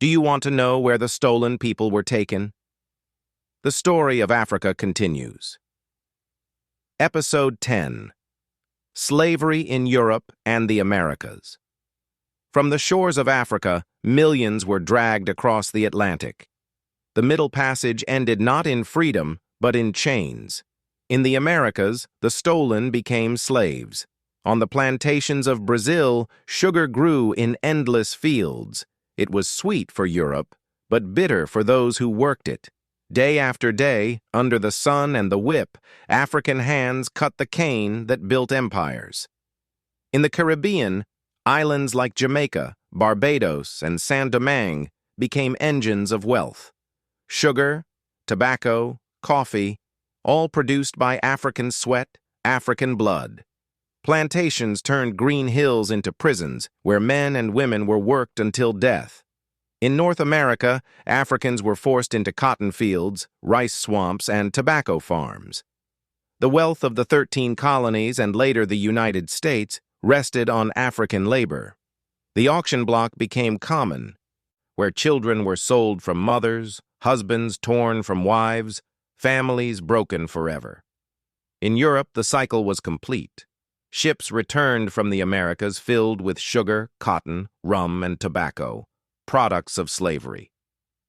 Do you want to know where the stolen people were taken? The story of Africa continues. Episode 10. Slavery in Europe and the Americas. From the shores of Africa, millions were dragged across the Atlantic. The Middle Passage ended not in freedom, but in chains. In the Americas, the stolen became slaves. On the plantations of Brazil, sugar grew in endless fields. It was sweet for Europe, but bitter for those who worked it. Day after day, under the sun and the whip, African hands cut the cane that built empires. In the Caribbean, islands like Jamaica, Barbados, and Saint-Domingue became engines of wealth. Sugar, tobacco, coffee, all produced by African sweat, African blood. Plantations turned green hills into prisons where men and women were worked until death. In North America, Africans were forced into cotton fields, rice swamps, and tobacco farms. The wealth of the 13 colonies and later the United States rested on African labor. The auction block became common, where children were sold from mothers, husbands torn from wives, families broken forever. In Europe, the cycle was complete. Ships returned from the Americas filled with sugar, cotton, rum, and tobacco, products of slavery.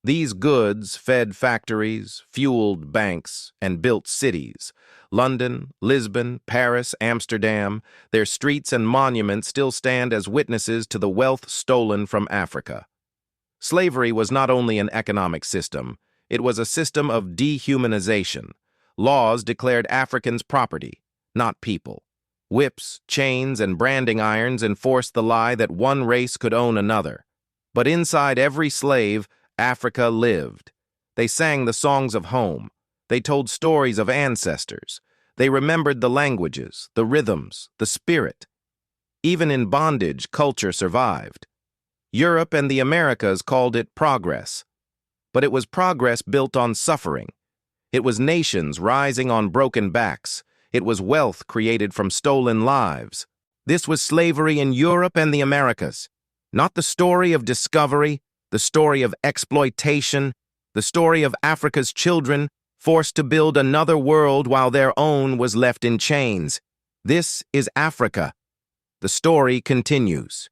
These goods fed factories, fueled banks, and built cities. London, Lisbon, Paris, Amsterdam, their streets and monuments still stand as witnesses to the wealth stolen from Africa. Slavery was not only an economic system, it was a system of dehumanization. Laws declared Africans property, not people. Whips, chains, and branding irons enforced the lie that one race could own another. But inside every slave, Africa lived. They sang the songs of home. They told stories of ancestors. They remembered the languages, the rhythms, the spirit. Even in bondage, culture survived. Europe and the Americas called it progress. But it was progress built on suffering. It was nations rising on broken backs. It was wealth created from stolen lives. This was slavery in Europe and the Americas. Not the story of discovery, the story of exploitation, the story of Africa's children forced to build another world while their own was left in chains. This is Africa. The story continues.